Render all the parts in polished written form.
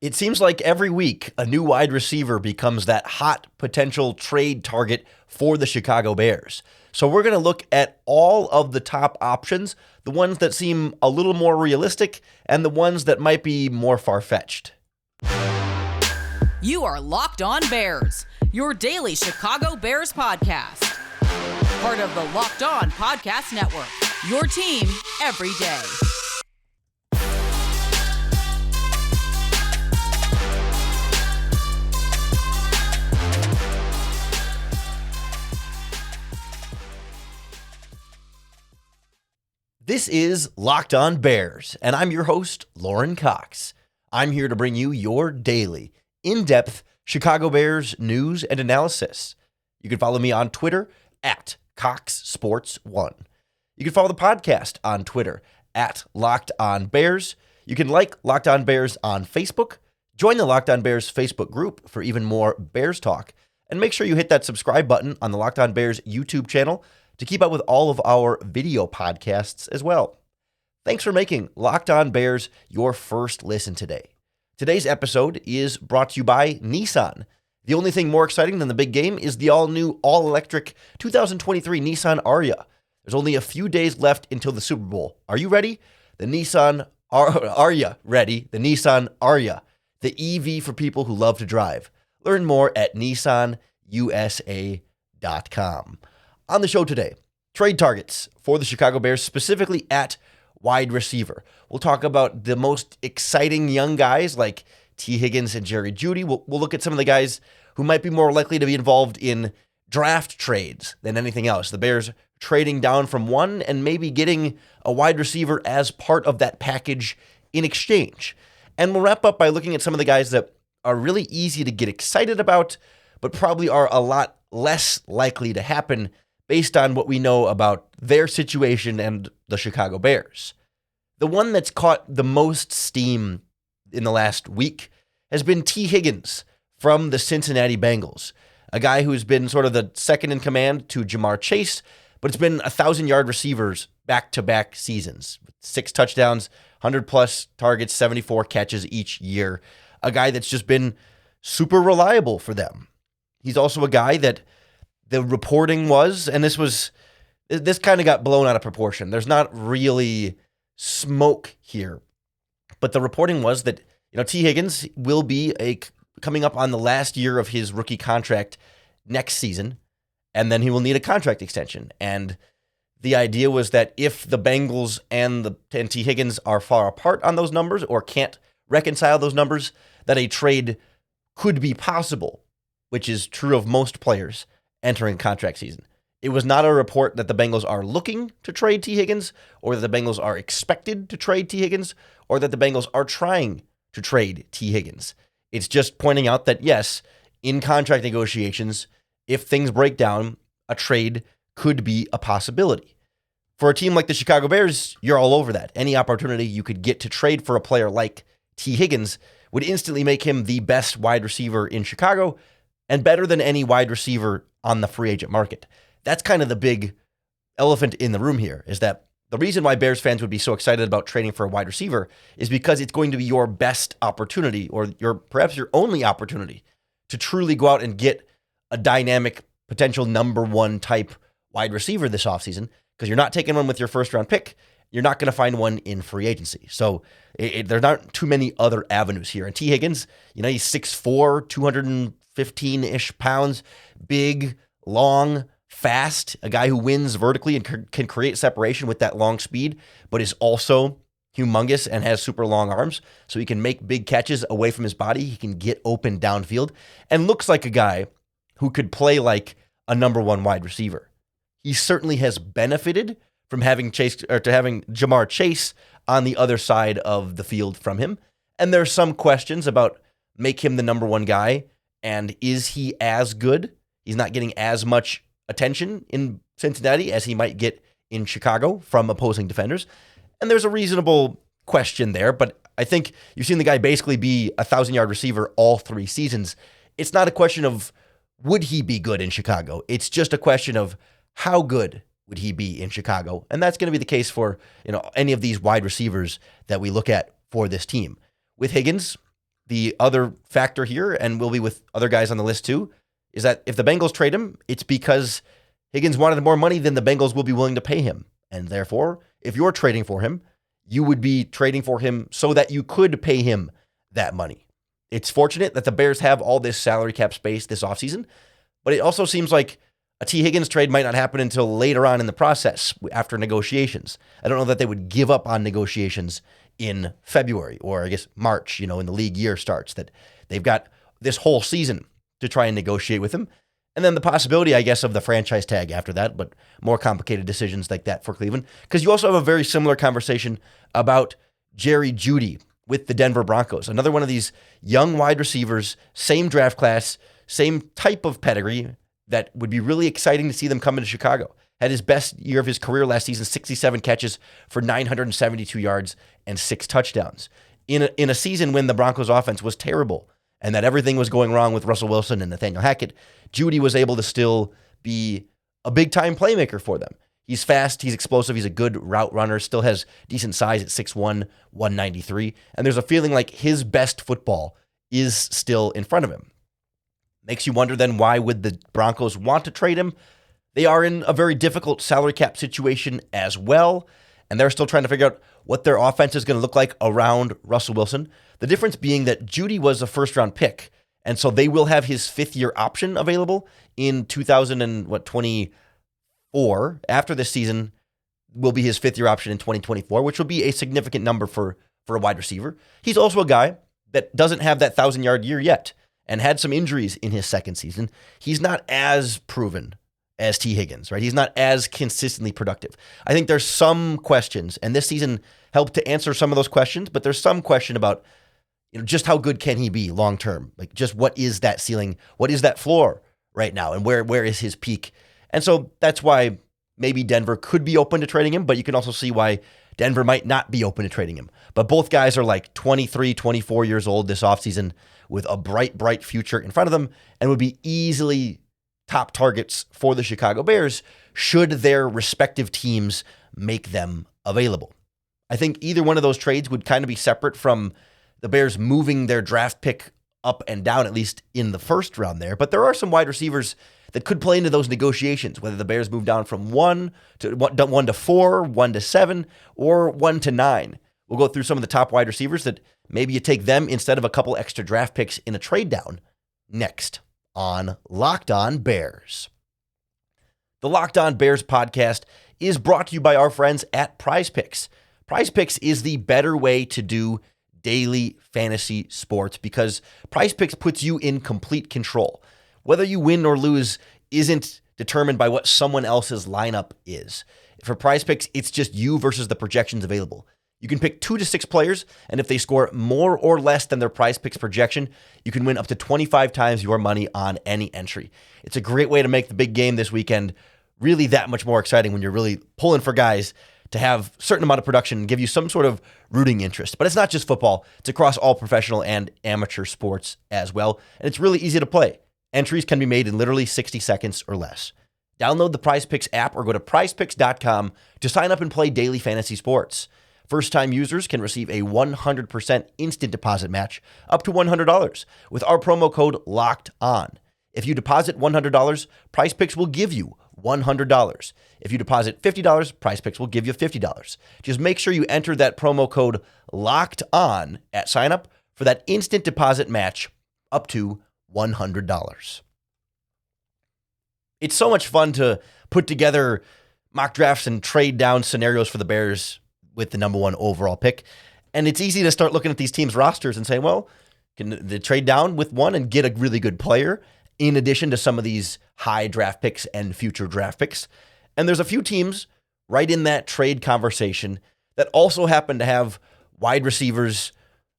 It seems like every week a new wide receiver becomes that hot potential trade target for the Chicago Bears. So we're going to look at all of the top options, the ones that seem a little more realistic and the ones that might be more far-fetched. You are Locked On Bears, your daily Chicago Bears podcast. Part of the Locked On Podcast Network, your team every day. This is Locked On Bears, and I'm your host, Lorin Cox. I'm here to bring you your daily, in-depth Chicago Bears news and analysis. You can follow me on Twitter at CoxSports1. You can follow the podcast on Twitter at Locked On Bears. You can like Locked On Bears on Facebook. Join the Locked On Bears Facebook group for even more Bears talk. And make sure you hit that subscribe button on the Locked On Bears YouTube channel to keep up with all of our video podcasts as well. Thanks for making Locked On Bears your first listen today. Today's episode is brought to you by Nissan. The only thing more exciting than the big game is the all-new, all-electric 2023 Nissan Ariya. There's only a few days left until the Super Bowl. Are you ready? The Nissan Ariya ready? The Nissan Ariya, the EV for people who love to drive. Learn more at nissanusa.com. On the show today, trade targets for the Chicago Bears, specifically at wide receiver. We'll talk about the most exciting young guys like T. Higgins and Jeudy. We'll look at some of the guys who might be more likely to be involved in draft trades than anything else. The Bears trading down from one and maybe getting a wide receiver as part of that package in exchange. And we'll wrap up by looking at some of the guys that are really easy to get excited about, but probably are a lot less likely to happen based on what we know about their situation and the Chicago Bears. The one that's caught the most steam in the last week has been T. Higgins from the Cincinnati Bengals, a guy who's been sort of the second in command to Ja'Marr Chase, but it's been 1,000-yard receivers back-to-back seasons. 6 touchdowns, 100-plus targets, 74 catches each year. A guy that's just been super reliable for them. He's also a guy that the reporting was, and this kind of got blown out of proportion. There's not really smoke here, but the reporting was that T. Higgins will be coming up on the last year of his rookie contract next season, and then he will need a contract extension. And the idea was that if the Bengals and T. Higgins are far apart on those numbers or can't reconcile those numbers, that a trade could be possible, which is true of most players entering contract season. It was not a report that the Bengals are looking to trade T. Higgins, or that the Bengals are expected to trade T. Higgins, or that the Bengals are trying to trade T. Higgins. It's just pointing out that, yes, in contract negotiations, if things break down, a trade could be a possibility. For a team like the Chicago Bears, you're all over that. Any opportunity you could get to trade for a player like T. Higgins would instantly make him the best wide receiver in Chicago and better than any wide receiver on the free agent market. That's kind of the big elephant in the room here, is that the reason why Bears fans would be so excited about trading for a wide receiver is because it's going to be your best opportunity, or perhaps your only opportunity, to truly go out and get a dynamic, potential number one type wide receiver this offseason, because you're not taking one with your first round pick. You're not going to find one in free agency. So there's not too many other avenues here. And T. Higgins, he's 6'4", 215-ish pounds, big, long, fast, a guy who wins vertically and can create separation with that long speed, but is also humongous and has super long arms, so he can make big catches away from his body. He can get open downfield and looks like a guy who could play like a number one wide receiver. He certainly has benefited from having Ja'Marr Chase on the other side of the field from him, and there's some questions about make him the number one guy, and is he as good? He's not getting as much attention in Cincinnati as he might get in Chicago from opposing defenders. And there's a reasonable question there, but I think you've seen the guy basically be a 1,000-yard receiver all 3 seasons. It's not a question of would he be good in Chicago. It's just a question of how good would he be in Chicago. And that's going to be the case for any of these wide receivers that we look at for this team. With Higgins, the other factor here, and will be with other guys on the list too, is that if the Bengals trade him, it's because Higgins wanted more money than the Bengals will be willing to pay him. And therefore, if you're trading for him, you would be trading for him so that you could pay him that money. It's fortunate that the Bears have all this salary cap space this offseason, but it also seems like a T. Higgins trade might not happen until later on in the process after negotiations. I don't know that they would give up on negotiations in February or I guess March, in the league year starts, that they've got this whole season to try and negotiate with him. And then the possibility, I guess, of the franchise tag after that, but more complicated decisions like that for Cleveland. Because you also have a very similar conversation about Jeudy with the Denver Broncos. Another one of these young wide receivers, same draft class, same type of pedigree, that would be really exciting to see them come into Chicago. Had his best year of his career last season, 67 catches for 972 yards and 6 touchdowns. In a season when the Broncos offense was terrible and that everything was going wrong with Russell Wilson and Nathaniel Hackett, Jeudy was able to still be a big-time playmaker for them. He's fast, he's explosive, he's a good route runner, still has decent size at 6'1", 193, and there's a feeling like his best football is still in front of him. Makes you wonder then, why would the Broncos want to trade him? They are in a very difficult salary cap situation as well, and they're still trying to figure out what their offense is going to look like around Russell Wilson. The difference being that Jeudy was a first-round pick, and so they will have his fifth-year option available in 2024. After this season will be his fifth-year option in 2024, which will be a significant number for a wide receiver. He's also a guy that doesn't have that 1,000-yard year yet and had some injuries in his second season. He's not as proven as T. Higgins, right? He's not as consistently productive. I think there's some questions, and this season helped to answer some of those questions, but there's some question about just how good can he be long term? Like, just what is that ceiling? What is that floor right now? And where is his peak? And so that's why maybe Denver could be open to trading him, but you can also see why Denver might not be open to trading him. But both guys are like 23, 24 years old this offseason with a bright future in front of them and would be easily top targets for the Chicago Bears should their respective teams make them available. I think either one of those trades would kind of be separate from the Bears moving their draft pick up and down, at least in the first round there. But there are some wide receivers that could play into those negotiations, whether the Bears move down from 1 to 4, 1 to 7, or 1 to 9. We'll go through some of the top wide receivers that maybe you take them instead of a couple extra draft picks in a trade down next on Locked On Bears. The Locked On Bears podcast is brought to you by our friends at PrizePicks. PrizePicks is the better way to do daily fantasy sports because PrizePicks puts you in complete control. Whether you win or lose isn't determined by what someone else's lineup is. For PrizePicks, it's just you versus the projections available. You can pick 2 to 6 players, and if they score more or less than their PrizePicks projection, you can win up to 25 times your money on any entry. It's a great way to make the big game this weekend really that much more exciting when you're really pulling for guys to have a certain amount of production and give you some sort of rooting interest. But it's not just football. It's across all professional and amateur sports as well, and it's really easy to play. Entries can be made in literally 60 seconds or less. Download the PrizePicks app or go to prizepicks.com to sign up and play daily fantasy sports. First-time users can receive a 100% instant deposit match up to $100 with our promo code LOCKEDON. If you deposit $100, PrizePicks will give you $100. If you deposit $50, PrizePicks will give you $50. Just make sure you enter that promo code LOCKEDON at sign-up for that instant deposit match up to $100. It's so much fun to put together mock drafts and trade down scenarios for the Bears with the number 1 overall pick. And it's easy to start looking at these teams' rosters and say, well, can they trade down with one and get a really good player in addition to some of these high draft picks and future draft picks? And there's a few teams right in that trade conversation that also happen to have wide receivers,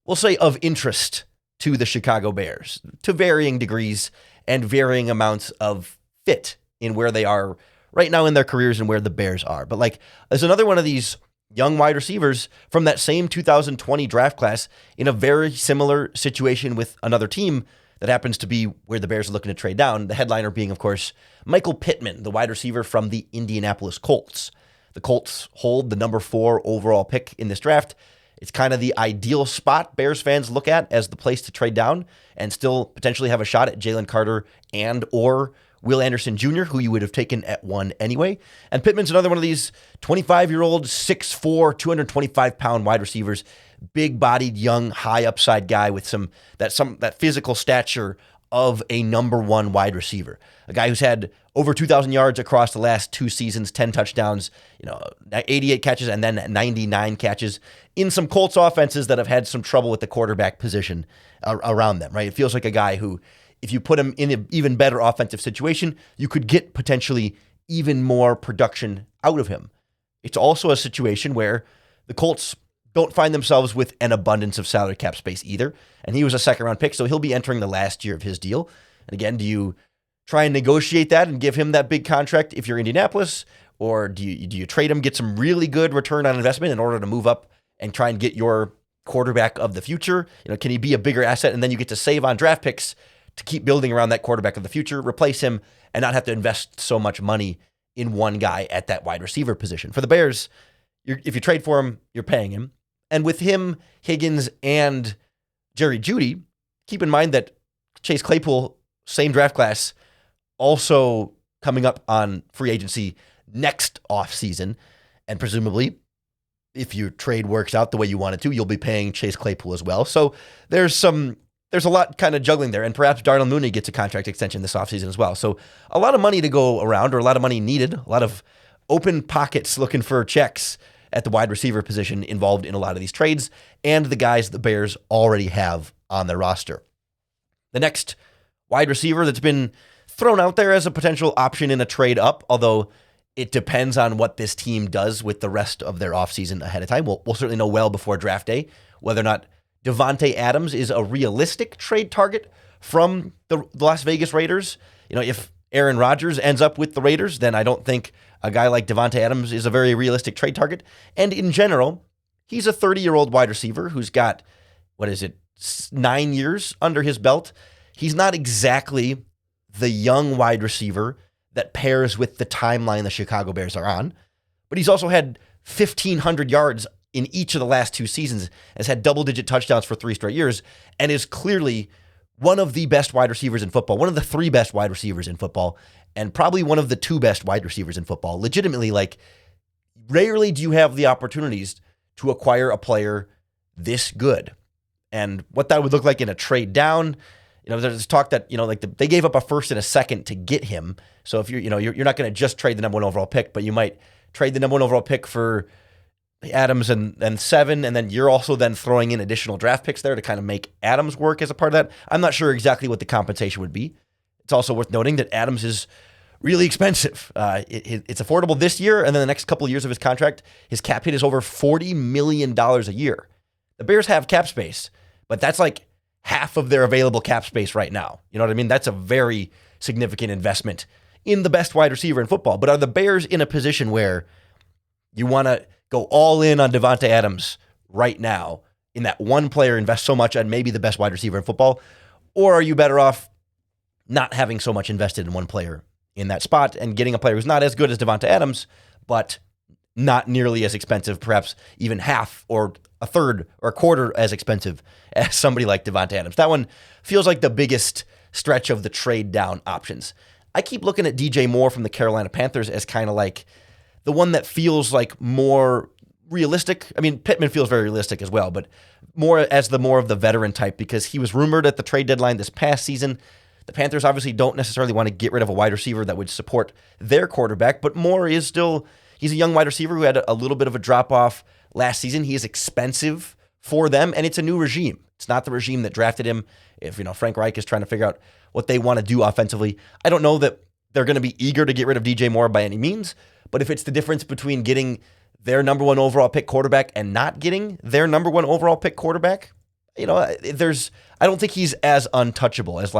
we'll say, of interest to the Chicago Bears, to varying degrees and varying amounts of fit in where they are right now in their careers and where the Bears are. But there's another one of these young wide receivers from that same 2020 draft class in a very similar situation with another team that happens to be where the Bears are looking to trade down. The headliner being, of course, Michael Pittman, the wide receiver from the Indianapolis Colts. The Colts hold the number 4 overall pick in this draft. It's kind of the ideal spot Bears fans look at as the place to trade down and still potentially have a shot at Jalen Carter and or Will Anderson Jr., who you would have taken at 1 anyway. And Pittman's another one of these 25-year-old, 6'4", 225-pound wide receivers, big-bodied, young, high-upside guy with that physical stature of a number 1 wide receiver. A guy who's had over 2,000 yards across the last 2 seasons, 10 touchdowns, 88 catches, and then 99 catches in some Colts offenses that have had some trouble with the quarterback position around them, right? It feels like a guy who, if you put him in an even better offensive situation, you could get potentially even more production out of him. It's also a situation where the Colts don't find themselves with an abundance of salary cap space either. And he was a second-round pick, so he'll be entering the last year of his deal. And again, do you try and negotiate that and give him that big contract if you're Indianapolis? Or do you trade him, get some really good return on investment in order to move up and try and get your quarterback of the future? Can he be a bigger asset? And then you get to save on draft picks to keep building around that quarterback of the future, replace him, and not have to invest so much money in one guy at that wide receiver position. For the Bears, if you trade for him, you're paying him. And with him, Higgins, and Jeudy, keep in mind that Chase Claypool, same draft class, also coming up on free agency next offseason. And presumably, if your trade works out the way you want it to, you'll be paying Chase Claypool as well. So there's a lot kind of juggling there. And perhaps Darnell Mooney gets a contract extension this offseason as well. So a lot of money to go around, or a lot of money needed, a lot of open pockets looking for checks at the wide receiver position involved in a lot of these trades, and the guys the Bears already have on their roster. The next wide receiver that's been thrown out there as a potential option in a trade up, although it depends on what this team does with the rest of their offseason ahead of time. We'll certainly know well before draft day whether or not Davante Adams is a realistic trade target from the Las Vegas Raiders. If Aaron Rodgers ends up with the Raiders, then I don't think a guy like Davante Adams is a very realistic trade target. And in general, he's a 30-year-old wide receiver who's got, 9 years under his belt. He's not exactly the young wide receiver that pairs with the timeline the Chicago Bears are on, but he's also had 1,500 yards in each of the last 2 seasons, has had double-digit touchdowns for 3 straight years, and is clearly one of the best wide receivers in football, one of the 3 best wide receivers in football, and probably one of the 2 best wide receivers in football. Legitimately, rarely do you have the opportunities to acquire a player this good. And what that would look like in a trade down, there's talk that, they gave up a first and a second to get him. So if you're not going to just trade the number 1 overall pick, but you might trade the number 1 overall pick for Adams and 7, and then you're also then throwing in additional draft picks there to kind of make Adams work as a part of that. I'm not sure exactly what the compensation would be. It's also worth noting that Adams is really expensive. It's affordable this year, and then the next couple of years of his contract, his cap hit is over $40 million a year. The Bears have cap space, but that's like half of their available cap space right now. You know what I mean? That's a very significant investment in the best wide receiver in football. But are the Bears in a position where you want to go all in on Davante Adams right now, in that one player, invest so much on maybe the best wide receiver in football? Or are you better off not having so much invested in one player in that spot and getting a player who's not as good as Davante Adams, but not nearly as expensive, perhaps even half or a third or a quarter as expensive as somebody like Davante Adams? That one feels like the biggest stretch of the trade down options. I keep looking at DJ Moore from the Carolina Panthers as kind of like the one that feels like more realistic. I mean, Pittman feels very realistic as well, but more of the veteran type, because he was rumored at the trade deadline this past season. The Panthers obviously don't necessarily want to get rid of a wide receiver that would support their quarterback, but Moore is still, he's a young wide receiver who had a little bit of a drop-off last season. He is expensive for them, and it's a new regime. It's not the regime that drafted him. If Frank Reich is trying to figure out what they want to do offensively, I don't know that they're going to be eager to get rid of DJ Moore by any means, but if it's the difference between getting their number 1 overall pick quarterback and not getting their number 1 overall pick quarterback, I don't think he's as untouchable as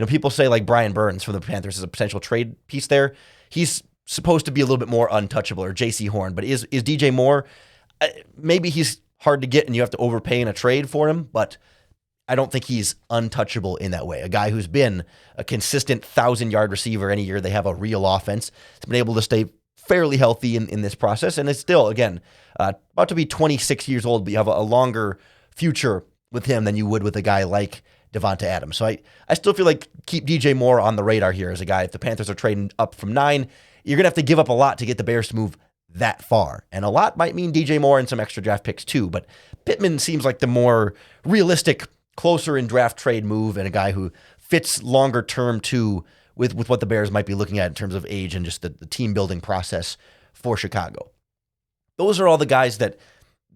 people say like Brian Burns from the Panthers is a potential trade piece there. He's supposed to be a little bit more untouchable, or J.C. Horn, but is DJ Moore, maybe he's hard to get and you have to overpay in a trade for him, but I don't think he's untouchable in that way. A guy who's been a consistent 1,000-yard receiver any year they have a real offense. He's been able to stay fairly healthy in this process, and is still, again, about to be 26 years old, but you have a longer future with him than you would with a guy like Devonta Adams. So I still feel like keep DJ Moore on the radar here as a guy. If the Panthers are trading up from 9, you're going to have to give up a lot to get the Bears to move that far. And a lot might mean DJ Moore and some extra draft picks too, but Pittman seems like the more realistic, closer in draft trade move, and a guy who fits longer term too with what the Bears might be looking at in terms of age and just the team building process for Chicago. Those are all the guys that,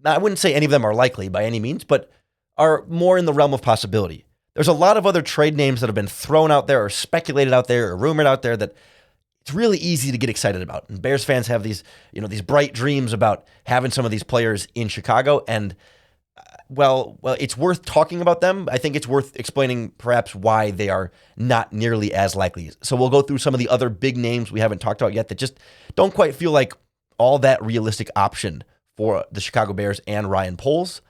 I wouldn't say any of them are likely by any means, but are more in the realm of possibility. There's a lot of other trade names that have been thrown out there or speculated out there or rumored out there that it's really easy to get excited about. And Bears fans have these bright dreams about having some of these players in Chicago. And well, it's worth talking about them. I think it's worth explaining perhaps why they are not nearly as likely. So we'll go through some of the other big names we haven't talked about yet that just don't quite feel like all that realistic option for the Chicago Bears and Ryan Poles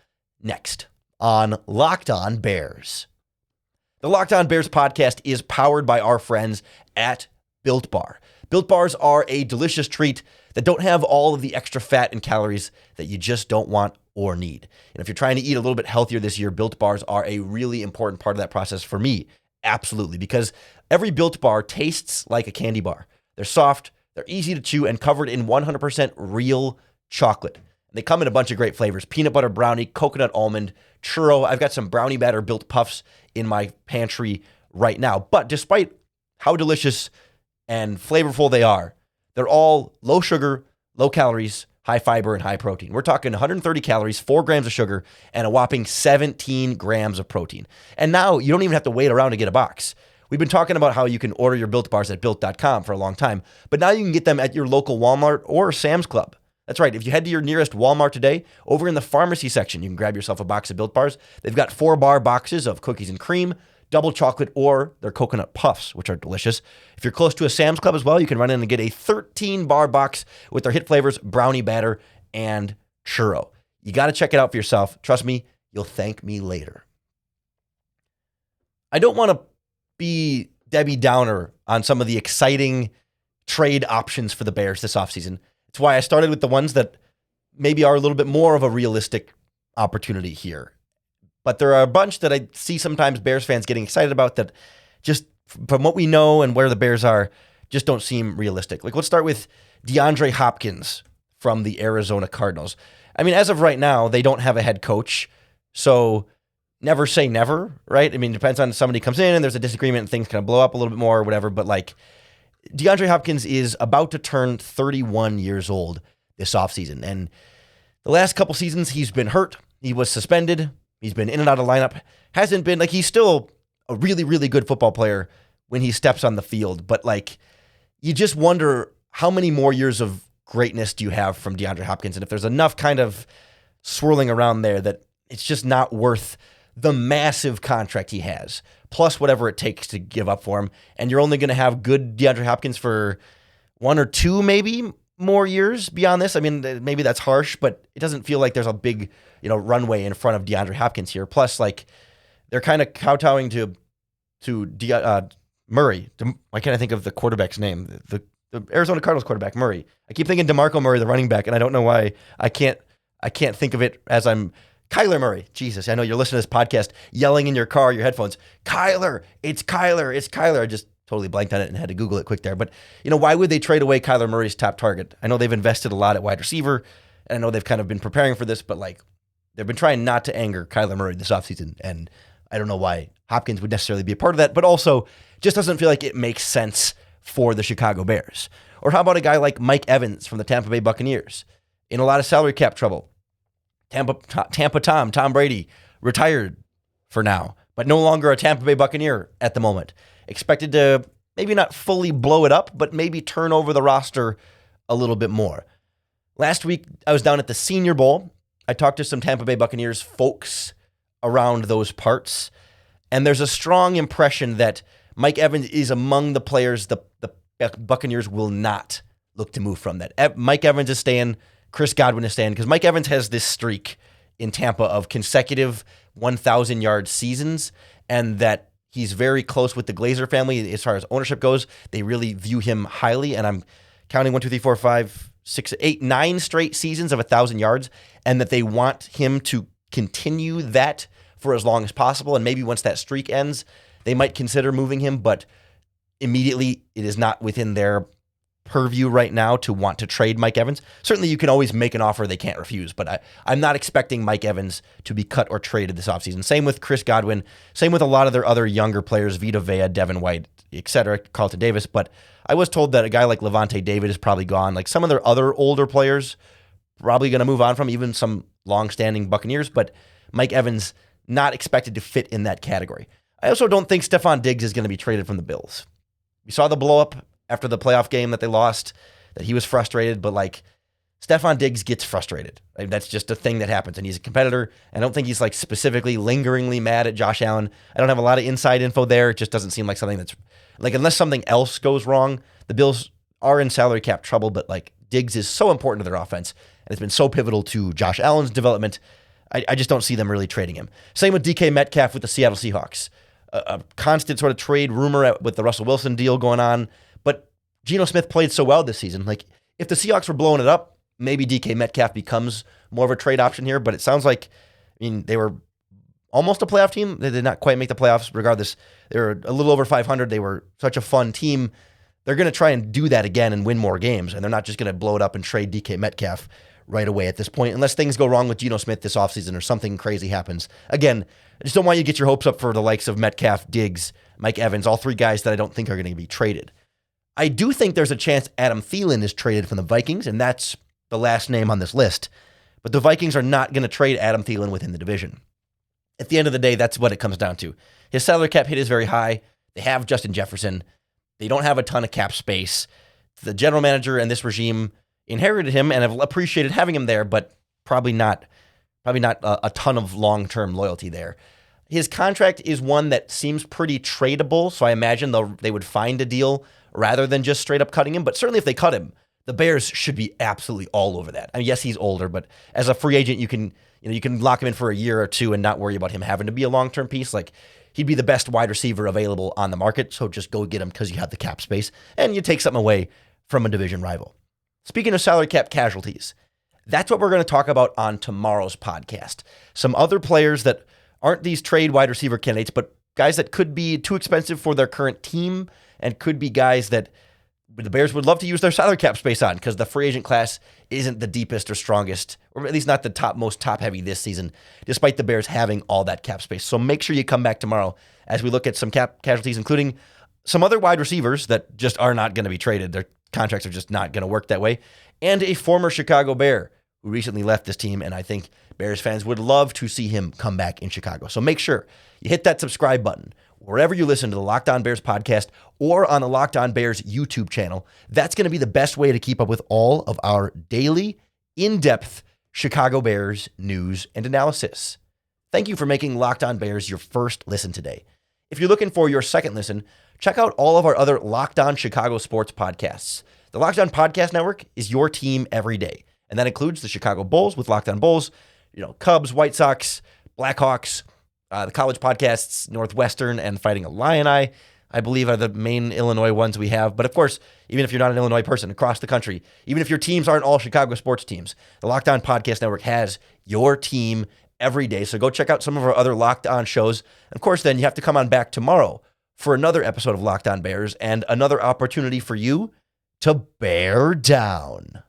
next on Locked On Bears. The Locked On Bears podcast is powered by our friends at Built Bar. Built Bars are a delicious treat that don't have all of the extra fat and calories that you just don't want or need. And if you're trying to eat a little bit healthier this year, Built Bars are a really important part of that process for me. Absolutely. Because every Built Bar tastes like a candy bar. They're soft, they're easy to chew, and covered in 100% real chocolate. They come in a bunch of great flavors: peanut butter brownie, coconut almond, churro. I've got some brownie batter built puffs in my pantry right now. But despite how delicious and flavorful they are, they're all low sugar, low calories, high fiber, and high protein. We're talking 130 calories, 4 grams of sugar, and a whopping 17 grams of protein. And now you don't even have to wait around to get a box. We've been talking about how you can order your Built Bars at Built.com for a long time, but now you can get them at your local Walmart or Sam's Club. That's right. If you head to your nearest Walmart today, over in the pharmacy section, you can grab yourself a box of Built Bars. They've got 4-bar boxes of cookies and cream, double chocolate, or their coconut puffs, which are delicious. If you're close to a Sam's Club as well, you can run in and get a 13-bar box with their hit flavors, brownie batter and churro. You got to check it out for yourself. Trust me, you'll thank me later. I don't want to be Debbie Downer on some of the exciting trade options for the Bears this offseason. It's why I started with the ones that maybe are a little bit more of a realistic opportunity here. But there are a bunch that I see sometimes Bears fans getting excited about that just from what we know and where the Bears are just don't seem realistic. Like, let's start with DeAndre Hopkins from the Arizona Cardinals. I mean, as of right now, they don't have a head coach, so never say never, right? I mean, it depends on if somebody comes in and there's a disagreement and things kind of blow up a little bit more or whatever, but like DeAndre Hopkins is about to turn 31 years old this offseason. And the last couple seasons, he's been hurt. He was suspended. He's been in and out of lineup. Hasn't been, like, he's still a really, really good football player when he steps on the field. But, like, you just wonder how many more years of greatness do you have from DeAndre Hopkins? And if there's enough kind of swirling around there that it's just not worth the massive contract he has, plus whatever it takes to give up for him. And you're only going to have good DeAndre Hopkins for 1 or 2 maybe more years beyond this. I mean, maybe that's harsh, but it doesn't feel like there's a big, runway in front of DeAndre Hopkins here. Plus, like, they're kind of kowtowing to Murray. Why can't I think of the quarterback's name? The Arizona Cardinals quarterback, Murray. I keep thinking DeMarco Murray, the running back, and I don't know why I can't think of it as I'm Kyler Murray. Jesus, I know you're listening to this podcast, yelling in your car, your headphones, Kyler, it's Kyler, it's Kyler. I just totally blanked on it and had to Google it quick there. But, why would they trade away Kyler Murray's top target? I know they've invested a lot at wide receiver, and I know they've kind of been preparing for this, but, like, they've been trying not to anger Kyler Murray this offseason, and I don't know why Hopkins would necessarily be a part of that, but also just doesn't feel like it makes sense for the Chicago Bears. Or how about a guy like Mike Evans from the Tampa Bay Buccaneers? In a lot of salary cap trouble. Tom Brady, retired for now, but no longer a Tampa Bay Buccaneer at the moment. Expected to maybe not fully blow it up, but maybe turn over the roster a little bit more. Last week, I was down at the Senior Bowl. I talked to some Tampa Bay Buccaneers folks around those parts, and there's a strong impression that Mike Evans is among the players the Buccaneers will not look to move from. That Mike Evans is staying, Chris Godwin is staying, because Mike Evans has this streak in Tampa of consecutive 1,000-yard seasons, and that he's very close with the Glazer family as far as ownership goes. They really view him highly, and I'm counting 1, 2, 3, 4, 5, 6, 8, 9 straight seasons of 1,000 yards, and that they want him to continue that for as long as possible. And maybe once that streak ends, they might consider moving him, but immediately it is not within their purview right now to want to trade Mike Evans. Certainly you can always make an offer they can't refuse, but I'm not expecting Mike Evans to be cut or traded this offseason. Same with Chris Godwin, same with a lot of their other younger players, Vita Vea, Devin White, etc., Carlton Davis. But I was told that a guy like Levante David is probably gone. Like some of their other older players, probably going to move on from, even some long-standing Buccaneers, but Mike Evans not expected to fit in that category. I also don't think Stefon Diggs is going to be traded from the Bills. We saw the blow-up after the playoff game that they lost, that he was frustrated, but like Stefon Diggs gets frustrated. Like, that's just a thing that happens, and he's a competitor. I don't think he's like specifically lingeringly mad at Josh Allen. I don't have a lot of inside info there. It just doesn't seem like something that's like, unless something else goes wrong, the Bills are in salary cap trouble, but like Diggs is so important to their offense and it's been so pivotal to Josh Allen's development. I just don't see them really trading him. Same with DK Metcalf with the Seattle Seahawks. A constant sort of trade rumor with the Russell Wilson deal going on. But Geno Smith played so well this season. Like, if the Seahawks were blowing it up, maybe DK Metcalf becomes more of a trade option here. But it sounds like, I mean, they were almost a playoff team. They did not quite make the playoffs. Regardless, they were a little over 500. They were such a fun team. They're going to try and do that again and win more games. And they're not just going to blow it up and trade DK Metcalf right away at this point, unless things go wrong with Geno Smith this offseason or something crazy happens. Again, I just don't want you to get your hopes up for the likes of Metcalf, Diggs, Mike Evans, all three guys that I don't think are going to be traded. I do think there's a chance Adam Thielen is traded from the Vikings, and that's the last name on this list. But the Vikings are not going to trade Adam Thielen within the division. At the end of the day, that's what it comes down to. His salary cap hit is very high. They have Justin Jefferson. They don't have a ton of cap space. The general manager and this regime inherited him and have appreciated having him there, but probably not a ton of long-term loyalty there. His contract is one that seems pretty tradable, so I imagine they would find a deal rather than just straight up cutting him. But certainly if they cut him, the Bears should be absolutely all over that. I mean, yes, he's older, but as a free agent, you can lock him in for a year or two and not worry about him having to be a long-term piece. Like, he'd be the best wide receiver available on the market, so just go get him because you have the cap space, and you take something away from a division rival. Speaking of salary cap casualties, that's what we're going to talk about on tomorrow's podcast. Some other players that aren't these trade wide receiver candidates, but guys that could be too expensive for their current team and could be guys that the Bears would love to use their salary cap space on because the free agent class isn't the deepest or strongest, or at least not the most top-heavy this season, despite the Bears having all that cap space. So make sure you come back tomorrow as we look at some cap casualties, including some other wide receivers that just are not going to be traded. Their contracts are just not going to work that way. And a former Chicago Bear who recently left this team, and I think Bears fans would love to see him come back in Chicago. So make sure you hit that subscribe button wherever you listen to the Locked On Bears podcast or on the Locked On Bears YouTube channel. That's going to be the best way to keep up with all of our daily, in-depth Chicago Bears news and analysis. Thank you for making Locked On Bears your first listen today. If you're looking for your second listen, check out all of our other Locked On Chicago sports podcasts. The Locked On Podcast Network is your team every day, and that includes the Chicago Bulls with Locked On Bulls, Cubs, White Sox, Blackhawks, the college podcasts, Northwestern and Fighting Illini, I believe are the main Illinois ones we have. But of course, even if you're not an Illinois person across the country, even if your teams aren't all Chicago sports teams, the Locked On Podcast Network has your team every day. So go check out some of our other Locked On shows. And of course, then you have to come on back tomorrow for another episode of Locked On Bears and another opportunity for you to bear down.